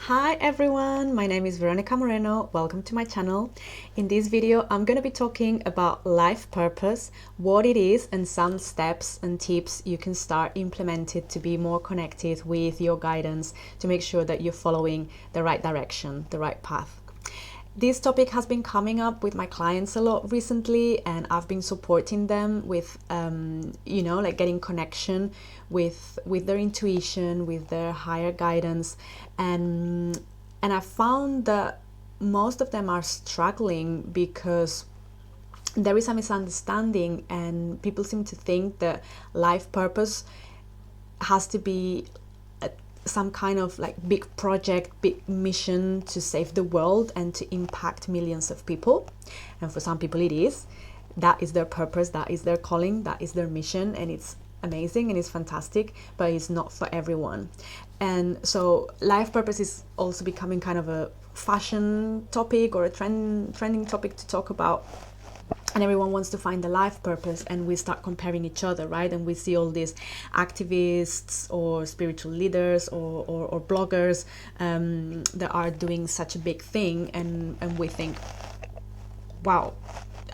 Hi everyone, my name is Verónica Moreno. Welcome to my channel. In this video, I'm going to be talking about life purpose, what it is, and some steps and tips you can start implementing to be more connected with your guidance to make sure that you're following the right direction, the right path. This topic has been coming up with my clients a lot recently, and I've been supporting them with, like getting connection with their intuition, with their higher guidance, and I found that most of them are struggling because there is a misunderstanding, and people seem to think that life purpose has to be some kind of like big project, big mission to save the world and to impact millions of people. And for some people it is. That is their purpose, that is their calling, that is their mission, and it's amazing and it's fantastic, but it's not for everyone. And so life purpose is also becoming kind of a fashion topic or a trending topic to talk about. And everyone wants to find the life purpose, and we start comparing each other, right? And we see all these activists or spiritual leaders or bloggers that are doing such a big thing, and we think, wow,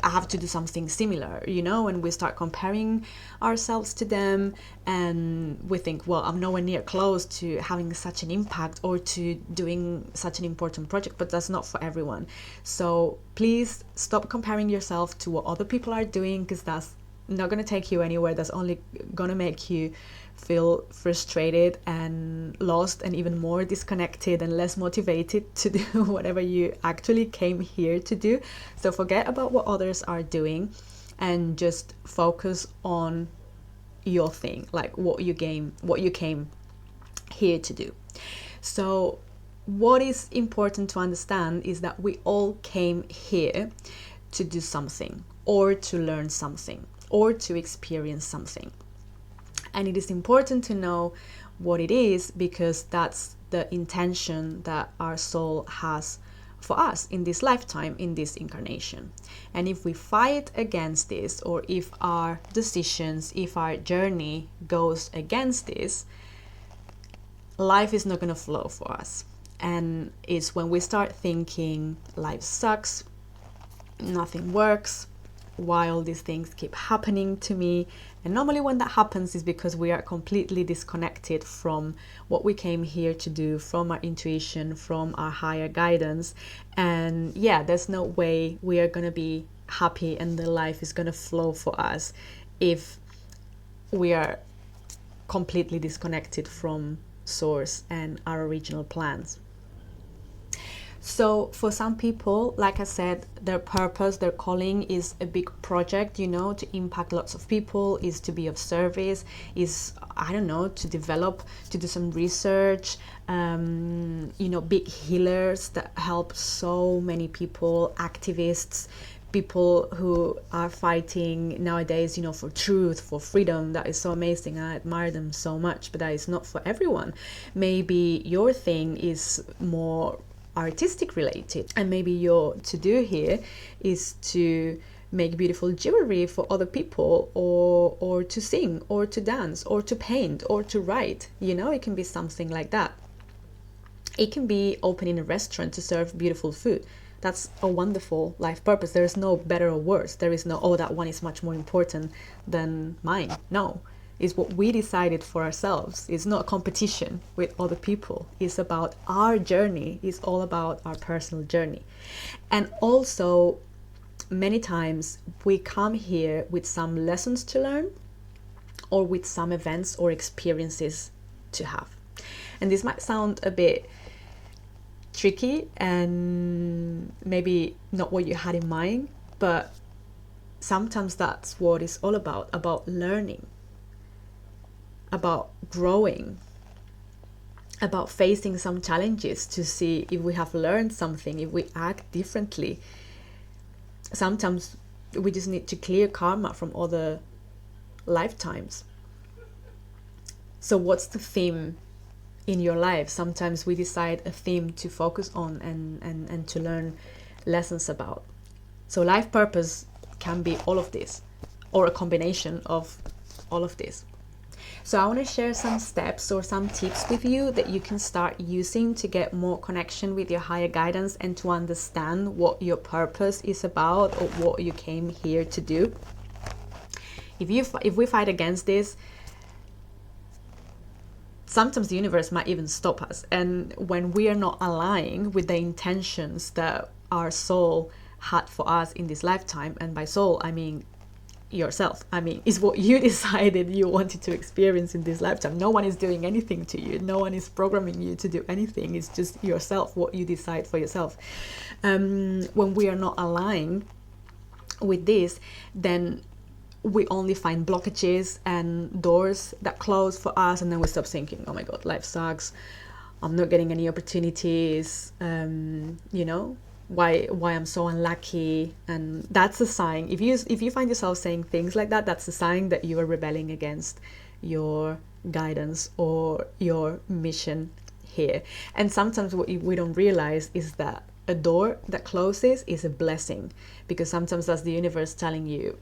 I have to do something similar, and we start comparing ourselves to them, and we think, well, I'm nowhere near close to having such an impact or to doing such an important project, but that's not for everyone. So please stop comparing yourself to what other people are doing, because that's not going to take you anywhere. That's only going to make you feel frustrated and lost and even more disconnected and less motivated to do whatever you actually came here to do. So forget about what others are doing and just focus on your thing, like what you came here to do. So what is important to understand is that we all came here to do something, or to learn something, or to experience something. And it is important to know what it is, because that's the intention that our soul has for us in this lifetime, in this incarnation. And if we fight against this, or if our decisions, if our journey goes against this, life is not going to flow for us. And it's when we start thinking life sucks, nothing works, why all these things keep happening to me. And normally when that happens is because we are completely disconnected from what we came here to do, from our intuition, from our higher guidance. And yeah, there's no way we are going to be happy and the life is going to flow for us if we are completely disconnected from source and our original plans. So for some people, like I said, their purpose, their calling is a big project, to impact lots of people, is to be of service, is, to develop, to do some research, big healers that help so many people, activists, people who are fighting nowadays, for truth, for freedom. That is so amazing. I admire them so much, but that is not for everyone. Maybe your thing is more artistic related, and maybe your to-do here is to make beautiful jewelry for other people, or to sing, or to dance, or to paint, or to write. It can be something like that. It can be opening a restaurant to serve beautiful food. That's a wonderful life purpose. There is no better or worse. There is no, oh, that one is much more important than mine. No, it's what we decided for ourselves. It's not a competition with other people. It's about our journey. It's all about our personal journey. And also, many times we come here with some lessons to learn, or with some events or experiences to have. And this might sound a bit tricky and maybe not what you had in mind, but sometimes that's what it's all about learning, about growing, about facing some challenges to see if we have learned something, if we act differently. Sometimes we just need to clear karma from other lifetimes. So what's the theme in your life? Sometimes we decide a theme to focus on and to learn lessons about. So life purpose can be all of this, or a combination of all of this. So I want to share some steps or some tips with you that you can start using to get more connection with your higher guidance and to understand what your purpose is about or what you came here to do. If we fight against this, sometimes the universe might even stop us. And when we are not aligning with the intentions that our soul had for us in this lifetime, and by soul I mean yourself, I mean it's what you decided you wanted to experience in this lifetime. No one is doing anything to you, no one is programming you to do anything, it's just yourself, what you decide for yourself. When we are not aligned with this, then we only find blockages and doors that close for us, and then we stop thinking, oh my god, life sucks, I'm not getting any opportunities, why I'm so unlucky. And that's a sign. If you find yourself saying things like that, that's a sign that you are rebelling against your guidance or your mission here. And sometimes what we don't realize is that a door that closes is a blessing, because sometimes that's the universe telling you,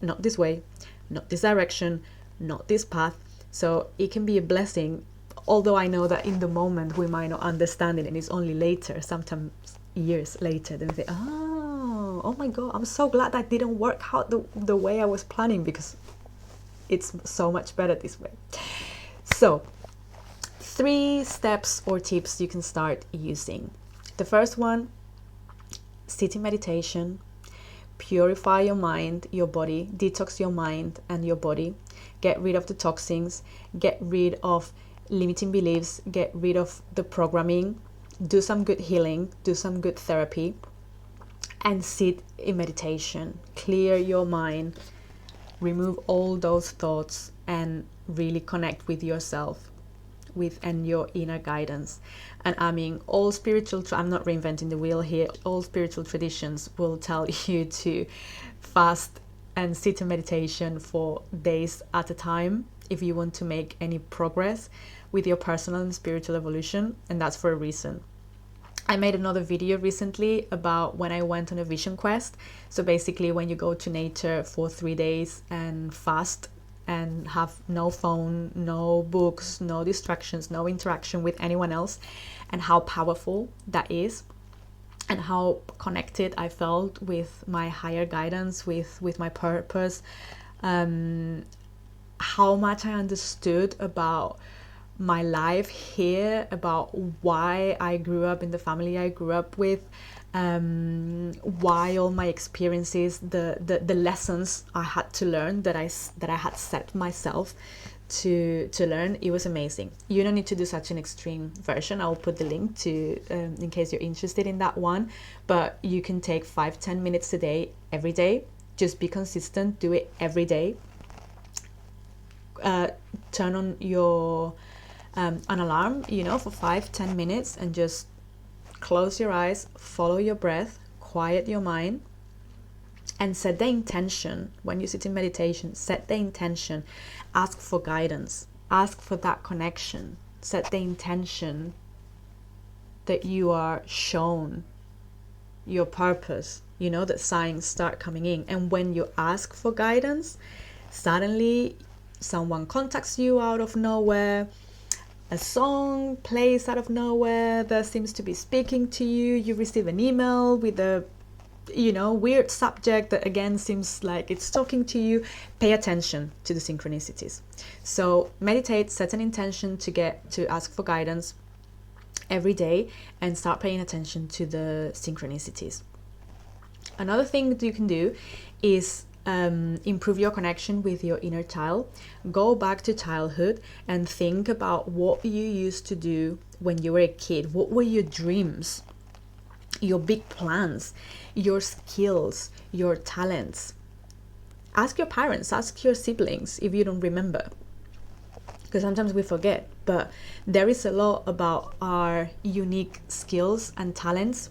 not this way, not this direction, not this path. So it can be a blessing, although I know that in the moment we might not understand it, and it's only later, sometimes years later, then we say, oh my god, I'm so glad that didn't work out the way I was planning, because it's so much better this way. So 3 steps or tips you can start using. The first one, sit in meditation, purify your mind, your body, detox your mind and your body, get rid of the toxins, get rid of limiting beliefs, get rid of the programming, do some good healing, do some good therapy, and sit in meditation. Clear your mind, remove all those thoughts, and really connect with yourself, and your inner guidance. And I mean, all spiritual, I'm not reinventing the wheel here, all spiritual traditions will tell you to fast and sit in meditation for days at a time if you want to make any progress with your personal and spiritual evolution, and that's for a reason. I made another video recently about when I went on a vision quest. So basically when you go to nature for 3 days and fast and have no phone, no books, no distractions, no interaction with anyone else, and how powerful that is, and how connected I felt with my higher guidance, with my purpose, how much I understood about my life here, about why I grew up in the family I grew up with, why all my experiences, the lessons I had to learn, that I had set myself to learn. It was amazing. You don't need to do such an extreme version. I'll put the link to in case you're interested in that one, but you can take 5-10 minutes a day, every day. Just be consistent, do it every day. Turn on your an alarm, for 5-10 minutes, and just close your eyes, follow your breath, quiet your mind, and set the intention. When you sit in meditation, set the intention, ask for guidance, ask for that connection, set the intention that you are shown your purpose, that signs start coming in. And when you ask for guidance, suddenly someone contacts you out of nowhere, a song plays out of nowhere that seems to be speaking to you, you receive an email with a weird subject that again seems like it's talking to you. Pay attention to the synchronicities. So meditate, set an intention to ask for guidance every day, and start paying attention to the synchronicities. Another thing that you can do is improve your connection with your inner child. Go back to childhood and think about what you used to do when you were a kid. What were your dreams, your big plans, your skills, your talents? Ask your parents, ask your siblings if you don't remember, because sometimes we forget, but there is a lot about our unique skills and talents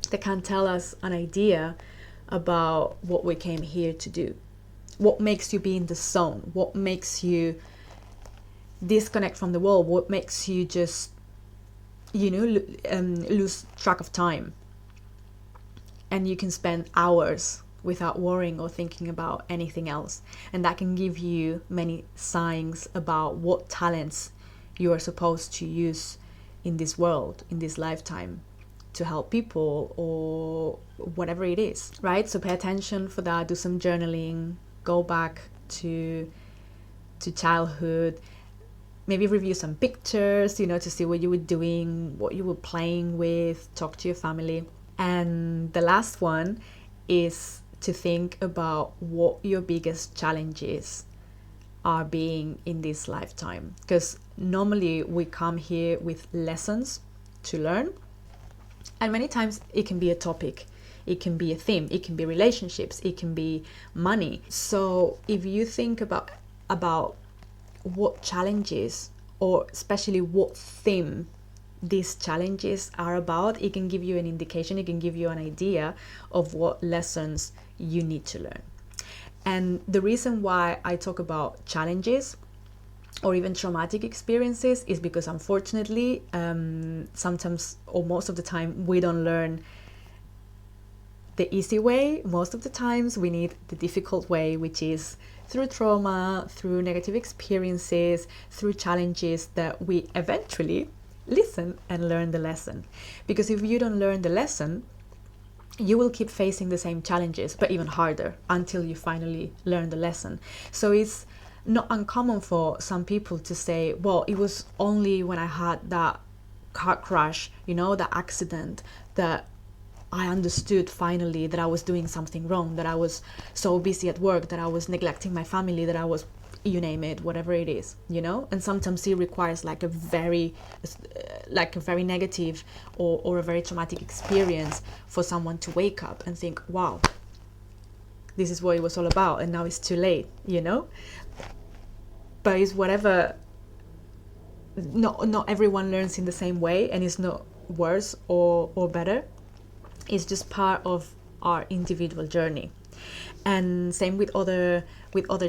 that can tell us an idea about what we came here to do. What makes you be in the zone? What makes you disconnect from the world? What makes you just, lose track of time? And you can spend hours without worrying or thinking about anything else. And that can give you many signs about what talents you are supposed to use in this world, in this lifetime, to help people or whatever it is, right? So pay attention for that, do some journaling, go back to childhood, maybe review some pictures, to see what you were doing, what you were playing with, talk to your family. And the last one is to think about what your biggest challenges are being in this lifetime. Because normally we come here with lessons to learn, and many times it can be a topic, it can be a theme, it can be relationships, it can be money. So if you think about what challenges, or especially what theme these challenges are about, it can give you an indication, it can give you an idea of what lessons you need to learn. And the reason why I talk about challenges or even traumatic experiences is because unfortunately, sometimes or most of the time, we don't learn the easy way. Most of the times we need the difficult way, which is through trauma, through negative experiences, through challenges, that we eventually listen and learn the lesson. Because if you don't learn the lesson, you will keep facing the same challenges, but even harder, until you finally learn the lesson. So it's not uncommon for some people to say, well, it was only when I had that car crash, that accident, that I understood finally that I was doing something wrong, that I was so busy at work, that I was neglecting my family, that I was, you name it, whatever it is, and sometimes it requires like a very negative or a very traumatic experience for someone to wake up and think, wow, this is what it was all about, and now it's too late, but it's whatever. Not everyone learns in the same way, and it's not worse or better. It's just part of our individual journey. And same with other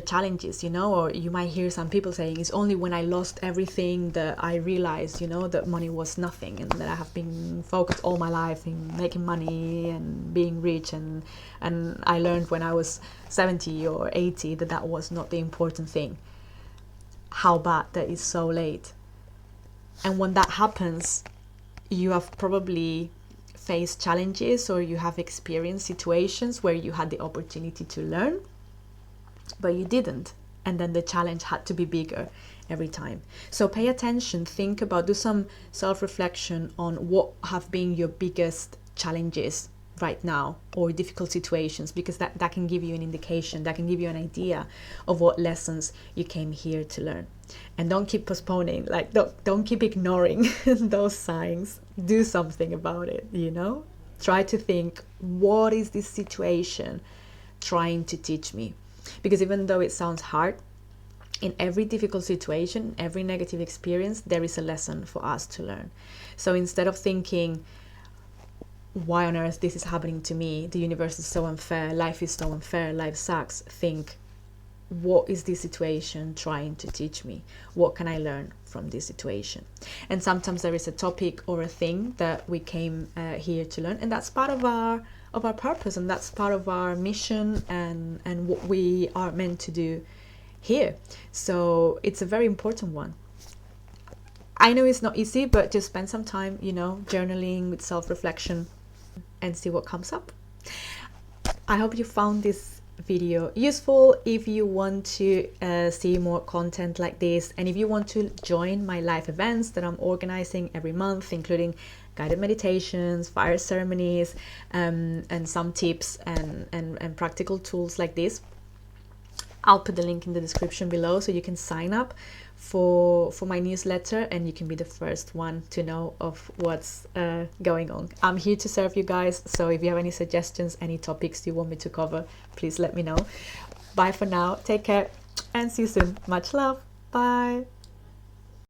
challenges, or you might hear some people saying, it's only when I lost everything that I realized, that money was nothing, and that I have been focused all my life in making money and being rich, and I learned when I was 70 or 80 that was not the important thing. How bad that is so late. And when that happens, you have probably face challenges, or you have experienced situations where you had the opportunity to learn, but you didn't, and then the challenge had to be bigger every time. So pay attention, think about, do some self-reflection on what have been your biggest challenges right now, or difficult situations, because that can give you an indication, that can give you an idea of what lessons you came here to learn. And don't keep postponing, like don't keep ignoring those signs. Do something about it, Try to think, what is this situation trying to teach me? Because even though it sounds hard, in every difficult situation, every negative experience, there is a lesson for us to learn. So instead of thinking, why on earth this is happening to me, the universe is so unfair, life is so unfair, life sucks, think, what is this situation trying to teach me? What can I learn from this situation? And sometimes there is a topic or a thing that we came here to learn, and that's part of our purpose, and that's part of our mission, and what we are meant to do here. So it's a very important one. I know it's not easy, but just spend some time, journaling with self-reflection, and see what comes up. I hope you found this video useful. If you want to see more content like this, and if you want to join my live events that I'm organizing every month, including guided meditations, fire ceremonies, and some tips and practical tools like this, I'll put the link in the description below, so you can sign up for my newsletter, and you can be the first one to know of what's going on. I'm here to serve you guys, so if you have any suggestions, any topics you want me to cover, please let me know. Bye for now, take care, and see you soon. Much love. Bye.